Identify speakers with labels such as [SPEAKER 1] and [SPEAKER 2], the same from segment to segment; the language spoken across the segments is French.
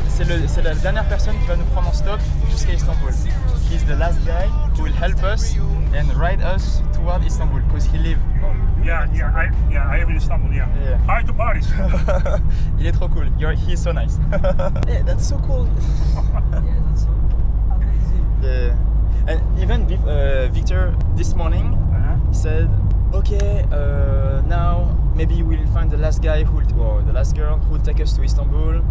[SPEAKER 1] C'est la dernière personne qui va nous prendre en stop jusqu'à Istanbul. He's the last guy who will help us and ride us toward Istanbul because he lives.
[SPEAKER 2] I live in Istanbul. Yeah. Hi to Paris.
[SPEAKER 1] Il est trop cool. He's so nice. Yeah, that's so cool.
[SPEAKER 3] That's so amazing.
[SPEAKER 1] Yeah. And even Victor this morning he said, okay, now maybe we'll find the last guy or the last girl who will take us to Istanbul.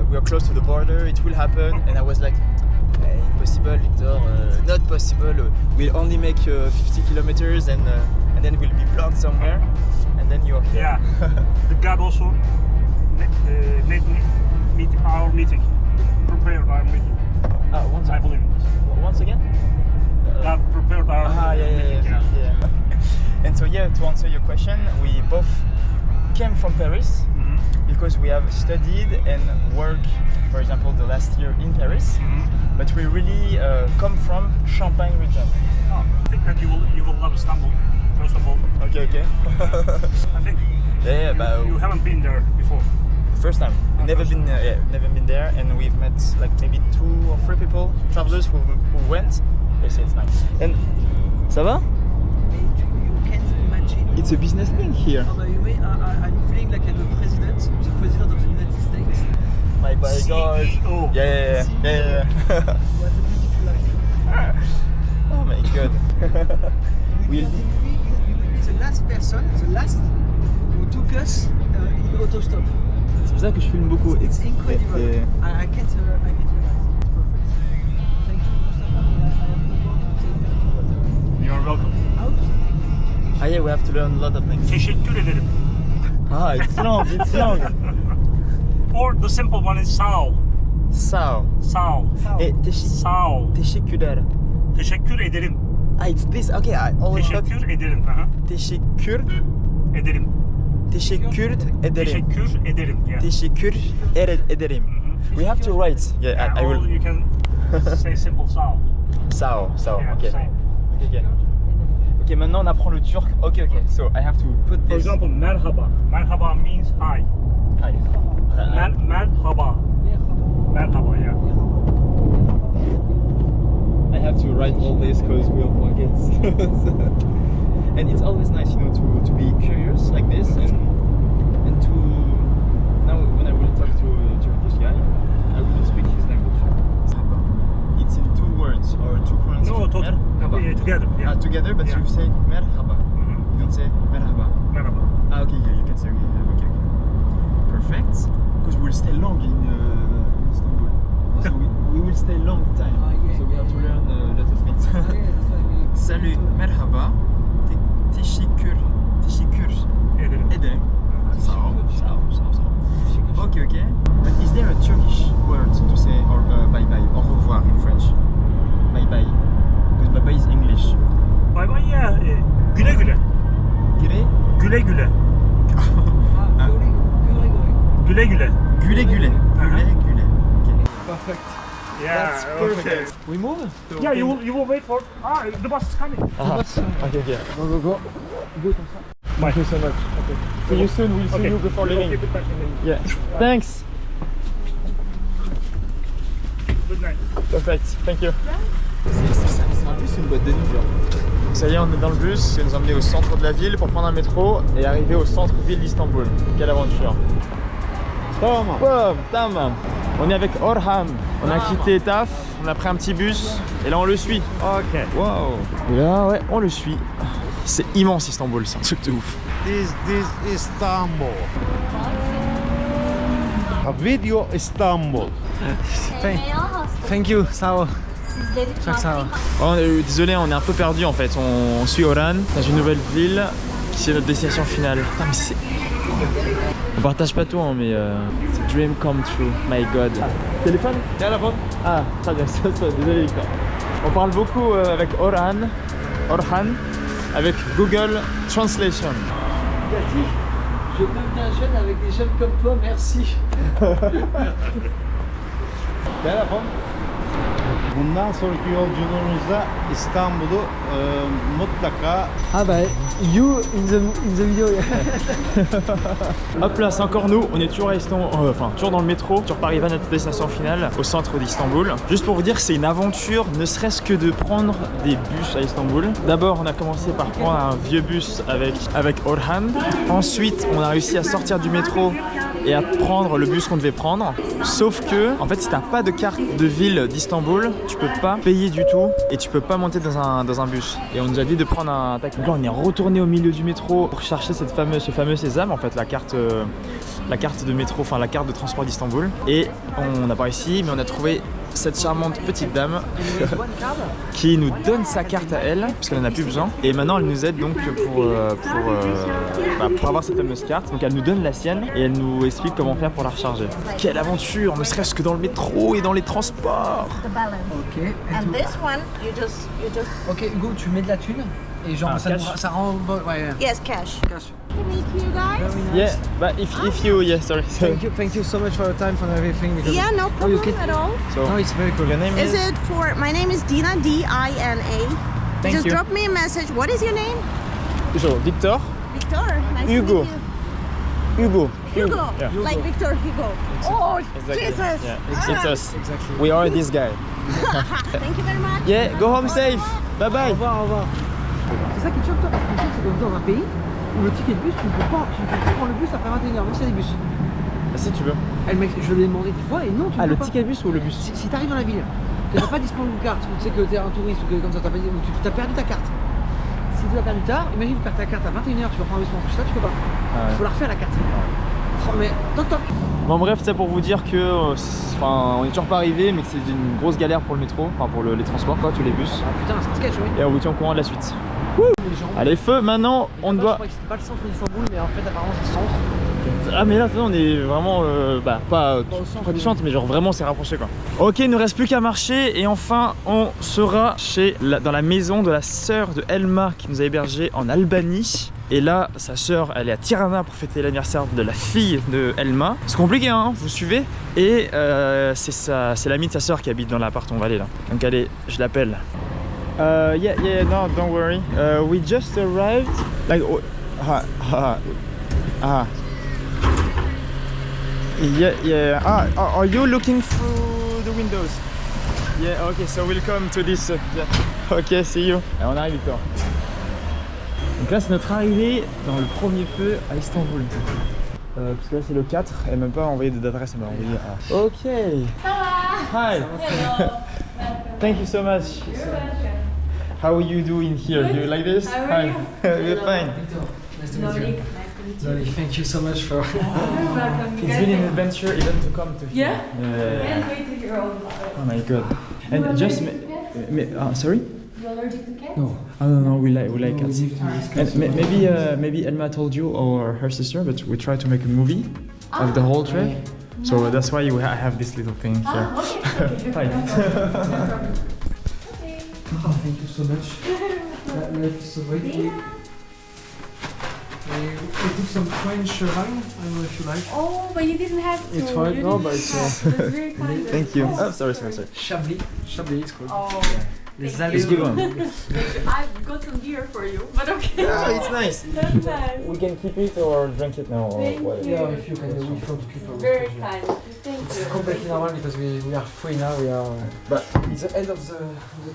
[SPEAKER 1] We are close to the border, it will happen. And I was like, hey, impossible, Victor, not possible. We'll only make 50 kilometers and then we'll be blocked somewhere. And then you're here.
[SPEAKER 2] Yeah. The God also made me meet our meeting, prepare our meeting. I believe in this.
[SPEAKER 1] Once again?
[SPEAKER 2] God prepared our meeting.
[SPEAKER 1] Yeah. And so yeah, to answer your question, we both came from Paris because we have studied and worked, for example, the last year in Paris. But we really come from Champagne region.
[SPEAKER 2] I think that you will love Istanbul, first of all.
[SPEAKER 1] Okay.
[SPEAKER 2] I think you haven't been there before.
[SPEAKER 1] First time. Never been there, and we've met like maybe 2 or 3 people, travelers who went. They say it's nice. And ça va?
[SPEAKER 3] You can't imagine.
[SPEAKER 1] It's a business thing here.
[SPEAKER 3] I'm feeling like I'm the president of the United States.
[SPEAKER 1] My God.
[SPEAKER 2] CEO.
[SPEAKER 1] Yeah.
[SPEAKER 3] What a beautiful life.
[SPEAKER 1] Oh my God.
[SPEAKER 3] You'll be the last person, who took us in autostop.
[SPEAKER 1] C'est pour ça que je filme beaucoup.
[SPEAKER 3] It's incredible. I can't realize. It's perfect. Thank you, Mustafa. I have no word to say thank you.
[SPEAKER 2] You are welcome.
[SPEAKER 3] How to say thank you?
[SPEAKER 1] Yeah, we have to learn a lot of things.
[SPEAKER 2] Teşekkür ederim.
[SPEAKER 1] It's long.
[SPEAKER 2] Or the simple one is sağ ol.
[SPEAKER 1] Sağ ol.
[SPEAKER 2] Sağ ol.
[SPEAKER 1] Teşekkürler.
[SPEAKER 2] Teşekkür ederim.
[SPEAKER 1] It's this. Okay, I always thought
[SPEAKER 2] Teşekkür ederim.
[SPEAKER 1] teşekkür
[SPEAKER 2] Ederim.
[SPEAKER 1] teşekkür ederim.
[SPEAKER 2] Teşekkür ederim. Yeah.
[SPEAKER 1] Teşekkür ederim. We have to write. Yeah, I
[SPEAKER 2] Or
[SPEAKER 1] will.
[SPEAKER 2] you can say simple sağ ol.
[SPEAKER 1] Sağ ol.
[SPEAKER 2] Yeah,
[SPEAKER 1] Okay.
[SPEAKER 2] same.
[SPEAKER 1] Ok, maintenant on apprend le turc. Ok. So I have to put
[SPEAKER 2] For
[SPEAKER 1] this.
[SPEAKER 2] example, merhaba. Merhaba means hi.
[SPEAKER 1] Hi.
[SPEAKER 2] Merhaba. Merhaba, yeah.
[SPEAKER 1] I have to write all this because we'll forget. And it's always nice, to be curious like this and to now when I will talk to a Turkish guy, I will speak his language. It's in 2 words or 2 pronunciations.
[SPEAKER 2] No, total.
[SPEAKER 1] Merhaba.
[SPEAKER 2] Yeah, together. Yeah.
[SPEAKER 1] Together, but
[SPEAKER 2] Yeah.
[SPEAKER 1] you say merhaba. You don't say merhaba.
[SPEAKER 2] Merhaba.
[SPEAKER 1] Okay, yeah, you can say okay. Perfect. Because we'll stay long in Istanbul. So we will stay long time. So we have to learn a lot of things. Salut, merhaba. Teşekkür ederim. Sağ ol. Okay. But is there a Turkish word to say or bye-bye, au revoir in French? Bye-bye. Because bye-bye is English.
[SPEAKER 2] Bye bye, yeah. Güle güle. Güle güle. Güle güle.
[SPEAKER 1] Güle güle. Okay.
[SPEAKER 3] Perfect.
[SPEAKER 2] Yeah,
[SPEAKER 1] That's
[SPEAKER 2] okay.
[SPEAKER 1] perfect. We move?
[SPEAKER 2] Yeah, you will wait for. The bus is coming.
[SPEAKER 1] Okay. Go.
[SPEAKER 2] Bye.
[SPEAKER 1] Thank you so much. Okay. See you soon. We'll see you before leaving.
[SPEAKER 2] Keep it back in the-
[SPEAKER 1] Yeah. Thanks.
[SPEAKER 2] Good night.
[SPEAKER 1] Perfect. Thank you. C'est un bus ou une boîte de nuit, genre? Donc ça y est, on est dans le bus. Il va nous emmener au centre de la ville pour prendre un métro et arriver au centre-ville d'Istanbul. Quelle aventure. Tamam. On est avec Orhan. On a quitté Taf, on a pris un petit bus et là on le suit.
[SPEAKER 2] Okay.
[SPEAKER 1] Wow. Et là, ouais, on le suit. C'est immense Istanbul, c'est un truc de ouf.
[SPEAKER 4] This Istanbul. A video Istanbul.
[SPEAKER 1] Thank you, Sao. Désolé, on est un peu perdu en fait. On suit Orhan dans une nouvelle ville qui est notre destination finale. Putain, mais c'est... On partage pas tout, hein, mais c'est a dream come true. My God. Téléphone? Ah, très bien, désolé Victor. On parle beaucoup avec Orhan, avec Google Translation.
[SPEAKER 3] Cathy, je deviens jeune avec des jeunes comme toi, merci.
[SPEAKER 4] Bundan sonraki yolculuğumuzda İstanbul'u mutlaka...
[SPEAKER 3] Ah bah, you in the video.
[SPEAKER 1] Hop là, c'est encore nous, on est toujours à Istanbul, enfin toujours dans le métro, toujours pas arrivé à notre destination finale, au centre d'Istanbul. Juste pour vous dire, c'est une aventure, ne serait-ce que de prendre des bus à Istanbul. D'abord, on a commencé par prendre un vieux bus avec Orhan. Ensuite, on a réussi à sortir du métro et à prendre le bus qu'on devait prendre. Sauf que, en fait, si t'as pas de carte de ville d'Istanbul, tu peux pas payer du tout et tu peux pas monter dans un bus. Et on nous a dit de prendre un taxi. Donc là, on est retourné au milieu du métro pour chercher ce fameux sésame, en fait, la carte de métro, enfin la carte de transport d'Istanbul. Et on n'a pas réussi, mais on a trouvé cette charmante petite dame qui nous donne sa carte à elle, parce qu'elle en a plus besoin. Et maintenant, elle nous aide donc pour avoir cette fameuse carte. Donc elle nous donne la sienne et elle nous explique comment faire pour la recharger. Quelle aventure, ne serait-ce que dans le métro et dans les transports.
[SPEAKER 3] Ok.
[SPEAKER 5] And this one, you just.
[SPEAKER 3] Ok, Hugo, tu mets de la thune et genre
[SPEAKER 1] Ah,
[SPEAKER 3] ça rend bon. Ouais.
[SPEAKER 5] Yes, cash.
[SPEAKER 3] Cash.
[SPEAKER 5] Meet you guys.
[SPEAKER 3] Very nice.
[SPEAKER 1] Yeah, but if you, yeah, sorry.
[SPEAKER 3] Thank you so much for your time, for everything. because-
[SPEAKER 5] Yeah, no
[SPEAKER 3] Oh, you
[SPEAKER 5] problem
[SPEAKER 3] can-
[SPEAKER 5] at all.
[SPEAKER 1] So,
[SPEAKER 3] No, it's very cool.
[SPEAKER 1] your name
[SPEAKER 5] Is it for? My name is Dina, D-I-N-A.
[SPEAKER 1] Thank
[SPEAKER 5] Just
[SPEAKER 1] you.
[SPEAKER 5] drop me a message. What is your name?
[SPEAKER 1] So, Victor.
[SPEAKER 5] Victor. Nice
[SPEAKER 1] Hugo.
[SPEAKER 5] to meet
[SPEAKER 1] Hugo.
[SPEAKER 5] you. Hugo.
[SPEAKER 1] Yeah.
[SPEAKER 5] Like Victor Hugo. Oh, Jesus.
[SPEAKER 1] Yeah, it's us.
[SPEAKER 3] Exactly.
[SPEAKER 1] We are this guy.
[SPEAKER 5] Thank you very much.
[SPEAKER 1] Yeah, go home safe. Bye
[SPEAKER 3] Au
[SPEAKER 1] bye.
[SPEAKER 3] revoir, au revoir. C'est ça qui te choque toi, parce que c'est comme dans un pays où le ticket de bus, tu ne peux pas prendre le bus après 21h, même s'il y a des bus.
[SPEAKER 1] Si tu veux.
[SPEAKER 3] Je l'ai demandé 10 fois et non, tu ne peux pas.
[SPEAKER 1] de bus ou le bus?
[SPEAKER 3] Si t'arrives dans la ville, que t'as pas disponible une carte, ou tu sais que t'es un touriste ou que comme ça t'as perdu ta carte. Si tu l'as perdu tard, imagine tu perds ta carte à 21h, tu vas prendre un bus pour ça, tu peux pas. Il faut la refaire la carte. Oh, mais toc toc.
[SPEAKER 1] Bon bref, c'est pour vous dire que on est toujours pas arrivé, mais que c'est une grosse galère pour le métro, enfin pour les transports quoi, tous les bus.
[SPEAKER 3] Ah putain, c'est un sketch, oui.
[SPEAKER 1] Et on vous tient au courant de la suite.
[SPEAKER 3] Les gens-
[SPEAKER 1] Allez feu, maintenant on
[SPEAKER 3] Je
[SPEAKER 1] doit...
[SPEAKER 3] croyais que c'était pas le centre d'Istanbul, mais en fait apparemment c'est le centre.
[SPEAKER 1] Ah mais là on est vraiment, pas
[SPEAKER 3] au centre,
[SPEAKER 1] près du centre, mais genre vraiment c'est rapproché quoi. Ok, il ne reste plus qu'à marcher et enfin on sera dans la maison de la sœur de Elma qui nous a hébergés en Albanie. Et là, sa sœur, elle est à Tirana pour fêter l'anniversaire de la fille de Elma. C'est compliqué, hein, vous suivez. Et c'est l'amie de sa sœur qui habite dans l'appart où on va aller là. Donc allez, je l'appelle. Yeah, no, don't worry. We just arrived. Like, Yeah. Are you looking through the windows? Yeah, okay, so we'll come to this. Yeah. Okay, see you. Et on arrive, Victor. Donc là c'est notre arrivée dans le premier feu à Istanbul. Parce que là c'est le 4, elle m'a même pas envoyé d'adresse, elle m'a envoyé à... Ok. Hi. Thank you so much. How are you doing here? You like this? Hi. We're fine.
[SPEAKER 3] Nice to meet you. Lolly, thank you so much for...
[SPEAKER 1] It's been an adventure even to come to here.
[SPEAKER 6] Can't wait to hear all about it.
[SPEAKER 1] Oh my god. And just... sorry?
[SPEAKER 6] You allergic to cats?
[SPEAKER 3] No.
[SPEAKER 1] Oh no, we like cats. And maybe Elma told you or her sister, but we tried to make a movie of the whole trip. So that's why I have this little thing here.
[SPEAKER 6] Okay.
[SPEAKER 1] Fine.
[SPEAKER 6] No problem. Okay.
[SPEAKER 3] Oh, thank you so much. Life is so great. We did some French wine, I don't know if you like.
[SPEAKER 6] Oh, but you didn't have to.
[SPEAKER 3] It's fine,
[SPEAKER 6] You
[SPEAKER 3] no,
[SPEAKER 6] didn't
[SPEAKER 3] but it's,
[SPEAKER 6] have. That's very kind.
[SPEAKER 1] Thank you. Oh, sorry.
[SPEAKER 3] Chablis, it's called.
[SPEAKER 6] Oh,
[SPEAKER 3] Les
[SPEAKER 6] thank
[SPEAKER 1] It's a good one.
[SPEAKER 6] I've got some beer for you, but okay.
[SPEAKER 1] Oh, it's nice.
[SPEAKER 6] That's nice.
[SPEAKER 1] We can keep it or drink it now or
[SPEAKER 6] Thank
[SPEAKER 1] whatever.
[SPEAKER 6] you.
[SPEAKER 3] Yeah, if you can, we want to keep on.
[SPEAKER 6] Very kind. Thank
[SPEAKER 3] It's
[SPEAKER 6] you.
[SPEAKER 3] completely normal because we are free now, we are...
[SPEAKER 1] But
[SPEAKER 3] It's the end of the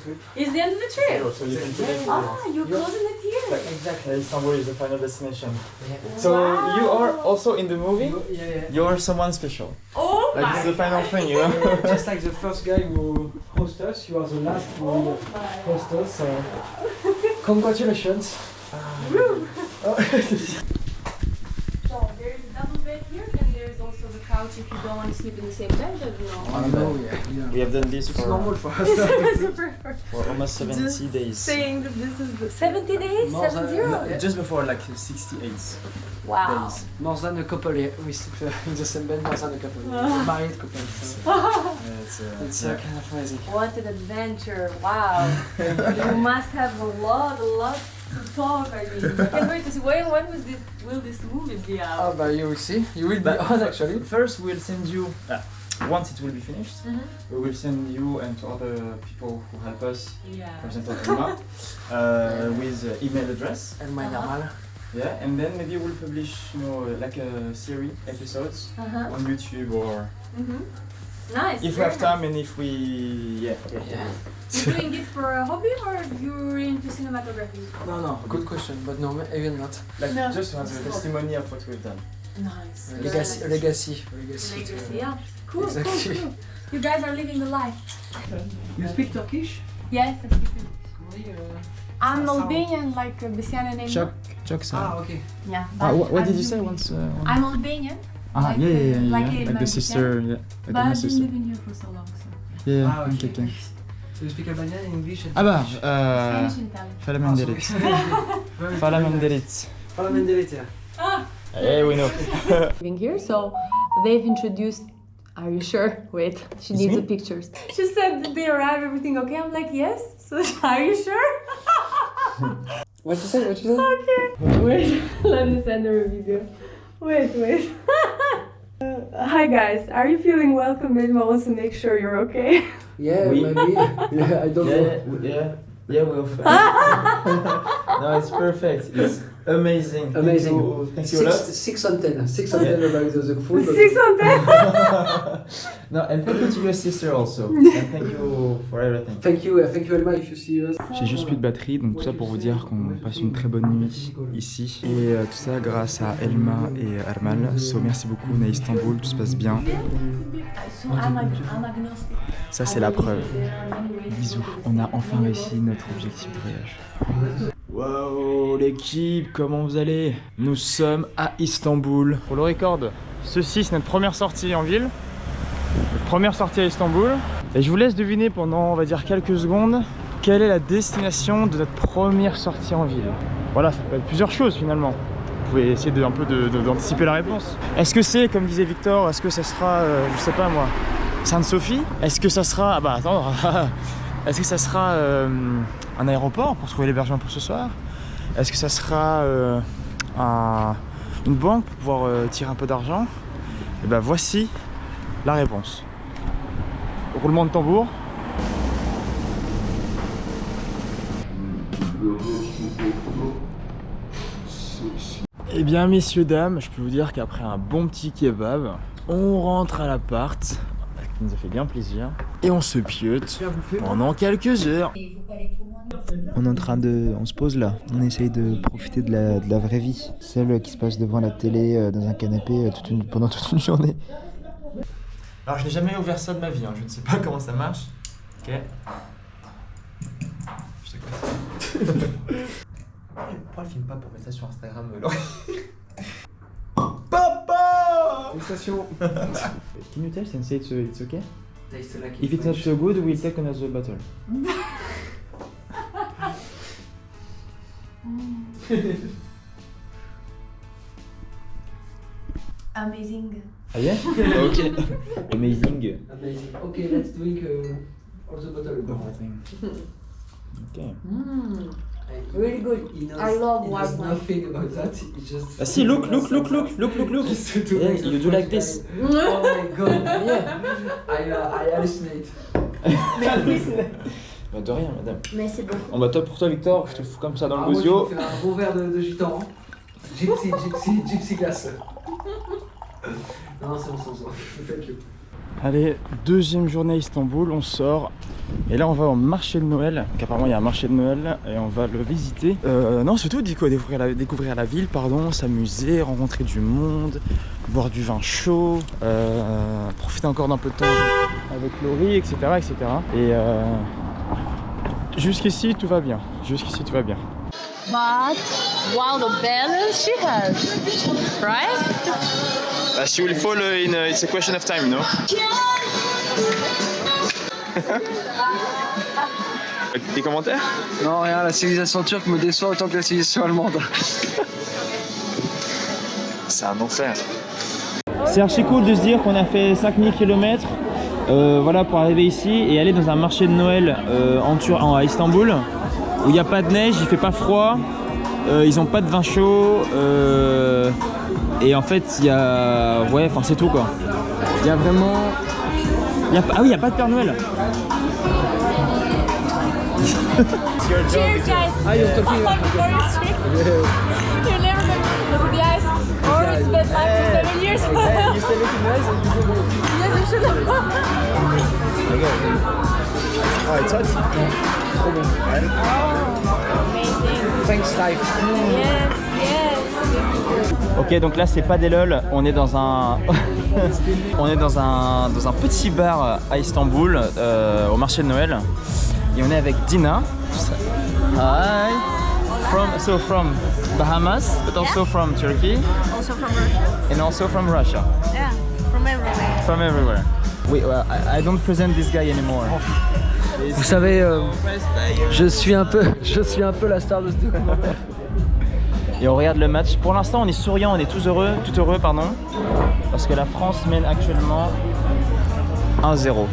[SPEAKER 3] trip.
[SPEAKER 6] It's the end of the trip.
[SPEAKER 1] so you can put it
[SPEAKER 6] Ah, you're closing it here.
[SPEAKER 3] Exactly.
[SPEAKER 1] Istanbul is the final destination.
[SPEAKER 3] Yeah.
[SPEAKER 1] So
[SPEAKER 6] Wow.
[SPEAKER 1] you are also in the movie?
[SPEAKER 3] Yeah.
[SPEAKER 1] You're someone special.
[SPEAKER 6] Oh
[SPEAKER 1] Like
[SPEAKER 6] my.
[SPEAKER 1] this is the final thing, you know?
[SPEAKER 3] Just like the first guy who host us, you are the last who
[SPEAKER 6] Oh my.
[SPEAKER 3] host us, so congratulations.
[SPEAKER 6] So there's a double bed here, and there's also the couch if you don't want to sleep in the same bed. But no.
[SPEAKER 1] We have done this
[SPEAKER 3] It's
[SPEAKER 1] for
[SPEAKER 3] normal for us.
[SPEAKER 6] Super.
[SPEAKER 1] almost 70 days.
[SPEAKER 6] Saying that this is the 70 days,
[SPEAKER 3] More than-
[SPEAKER 6] 70.
[SPEAKER 1] Just before like 68
[SPEAKER 6] Wow.
[SPEAKER 1] days.
[SPEAKER 3] More than a couple, yeah. We sleep in the same bed more than a couple. Married couple. So it's kind of amazing.
[SPEAKER 6] What an adventure! Wow. You must have a lot to talk. I mean, I can't wait to see. When will this movie be out?
[SPEAKER 3] But you will see. You will be on actually.
[SPEAKER 1] First we'll send you once it will be finished, we will send you and to other people who help us, for example, Emma, with email address.
[SPEAKER 3] Elle m'a normal.
[SPEAKER 1] Yeah, and then maybe we'll publish, you know, like a series episodes on YouTube or.
[SPEAKER 6] Nice.
[SPEAKER 1] If we have time and if we,
[SPEAKER 6] You're doing it for a hobby or you're into cinematography?
[SPEAKER 3] No, good question, but no, even not.
[SPEAKER 1] like just as a testimony of what we've done.
[SPEAKER 6] Nice.
[SPEAKER 3] Legacy.
[SPEAKER 6] Yeah. Cool,
[SPEAKER 3] Exactly.
[SPEAKER 6] cool. You guys are living the life.
[SPEAKER 3] You speak Turkish?
[SPEAKER 6] Yes, I speak Turkish. I'm Albanian, like Besiana name.
[SPEAKER 3] Ah, okay.
[SPEAKER 6] Yeah.
[SPEAKER 1] What did you say once?
[SPEAKER 6] I'm Albanian.
[SPEAKER 1] Ah,
[SPEAKER 6] like,
[SPEAKER 1] like the sister, yeah,
[SPEAKER 6] But
[SPEAKER 1] like my
[SPEAKER 6] I've been
[SPEAKER 1] sister.
[SPEAKER 6] living here for so long, so.
[SPEAKER 1] Yeah,
[SPEAKER 3] Ah, okay.
[SPEAKER 1] okay.
[SPEAKER 3] So you speak Albanian, English and
[SPEAKER 1] Ah bah,
[SPEAKER 6] Spanish and Italian.
[SPEAKER 1] Falamanderit. Falamanderit.
[SPEAKER 3] Falamanderit, yeah.
[SPEAKER 1] Hey, we know.
[SPEAKER 6] Living here, so they've introduced. Are you sure? Wait, she needs the pictures. She said that they arrived, everything okay? I'm like, yes. So are you sure?
[SPEAKER 3] What you say?
[SPEAKER 6] Okay. Wait, let me send her a video. Wait. Hi guys, are you feeling welcome? Maybe I want to make sure you're okay.
[SPEAKER 3] Yeah, maybe. Yeah, I don't know.
[SPEAKER 1] Yeah, we're fine. No, it's perfect. It's amazing.
[SPEAKER 3] Amazing.
[SPEAKER 1] Thank you a lot.
[SPEAKER 3] 6 on 10. 6 on 10 about the food.
[SPEAKER 6] 6 on 10.
[SPEAKER 1] No, and thank you to your sister also. And thank you for everything.
[SPEAKER 3] Thank you Elma if you see us.
[SPEAKER 1] J'ai juste plus de batterie, donc tout ça pour vous dire qu'on passe une très bonne nuit ici. Et tout ça grâce à Elma et Armal. So, merci beaucoup, on est à Istanbul, tout se passe bien. Ça c'est la preuve. Bisous, on a enfin réussi notre objectif de voyage. Wow l'équipe, comment vous allez? Nous sommes à Istanbul. Pour le record, ceci c'est notre première sortie en ville. Notre première sortie à Istanbul. Et je vous laisse deviner pendant, on va dire, quelques secondes, quelle est la destination de notre première sortie en ville. Voilà, ça peut être plusieurs choses finalement. Vous pouvez essayer d'anticiper la réponse. Est-ce que c'est, comme disait Victor, est-ce que ça sera, je sais pas moi, Sainte-Sophie? Est-ce que ça sera, ah bah attends, est-ce que ça sera un aéroport pour trouver l'hébergement pour ce soir? Est-ce que ça sera une banque pour pouvoir tirer un peu d'argent? Et ben voici la réponse. Roulement de tambour. Eh bien messieurs, dames, je peux vous dire qu'après un bon petit kebab, on rentre à l'appart, qui nous a fait bien plaisir, et on se pieute pendant quelques heures. On est en train de... on se pose là, on essaye de profiter de la vraie vie, celle qui se passe devant la télé, dans un canapé pendant toute une journée. Alors je n'ai jamais ouvert ça de ma vie, hein. Je ne sais pas comment ça marche. Ok. Je t'écoute. Pourquoi elle filme pas pour mettre ça sur Instagram, Laurie? Papa!
[SPEAKER 3] Félicitations.
[SPEAKER 1] Can you tell Sensei it's okay?
[SPEAKER 3] Taste like
[SPEAKER 1] If it's not so good, we'll take another bottle.
[SPEAKER 6] Amazing.
[SPEAKER 1] Ah yeah? Ok. Amazing.
[SPEAKER 3] Amazing. Okay, let's drink all the bottle.
[SPEAKER 1] Okay.
[SPEAKER 6] Really good. I love white wine.
[SPEAKER 3] Nothing about that. It's just.
[SPEAKER 1] Ah si, look. Yeah, you do like this.
[SPEAKER 3] Oh my god. Yeah. I hallucinate.
[SPEAKER 1] Bah de rien, madame.
[SPEAKER 6] Merci beaucoup.
[SPEAKER 1] On va top pour toi, Victor. Je te fous comme ça dans le
[SPEAKER 3] Moi,
[SPEAKER 1] gosio.
[SPEAKER 3] je vais faire un bon verre de gitan. Gypsy glace. Non, c'est bon. Thank you.
[SPEAKER 1] Allez, deuxième journée à Istanbul, on sort. Et là on va au marché de Noël. Donc apparemment il y a un marché de Noël et on va le visiter. Non, surtout découvrir la ville, s'amuser, rencontrer du monde, boire du vin chaud, profiter encore d'un peu de temps avec Laurie, etc. Et jusqu'ici tout va bien.
[SPEAKER 6] But wow, the balance she has, right?
[SPEAKER 1] She will fall in, it's a question of time, no? Des commentaires?
[SPEAKER 3] Non, rien, la civilisation turque me déçoit autant que la civilisation allemande.
[SPEAKER 1] C'est un enfer. C'est archi cool de se dire qu'on a fait 5000 km voilà, pour arriver ici et aller dans un marché de Noël à Istanbul où il n'y a pas de neige, il fait pas froid, ils ont pas de vin chaud et en fait il y a... ouais, enfin c'est tout quoi. Il y a vraiment Ah oui, il n'y a pas de Père Noël.
[SPEAKER 6] Cheers, guys.
[SPEAKER 3] Ah, you're talking.
[SPEAKER 6] For your street. You're never going to look at the eyes. Or it's been 5 to 7 years.
[SPEAKER 3] You say making noise and you do
[SPEAKER 6] Yes, you should have.
[SPEAKER 1] Oh, it's hot.
[SPEAKER 3] trop bon.
[SPEAKER 6] Amazing.
[SPEAKER 3] Thanks, life.
[SPEAKER 6] Yes, yes.
[SPEAKER 1] Ok, donc là c'est pas des lol, on est dans un on est dans un petit bar à Istanbul au marché de Noël et on est avec Dina. Hi. From Bahamas, but also from Turkey
[SPEAKER 5] Also from Russia?
[SPEAKER 1] and also from Russia.
[SPEAKER 5] Yeah, from everywhere.
[SPEAKER 1] From everywhere. Wait, well, I don't present this guy anymore.
[SPEAKER 3] Vous savez, je suis un peu la star de ce documentaire.
[SPEAKER 1] Et on regarde le match. Pour l'instant, on est souriant, on est tout heureux, parce que la France mène actuellement 1-0.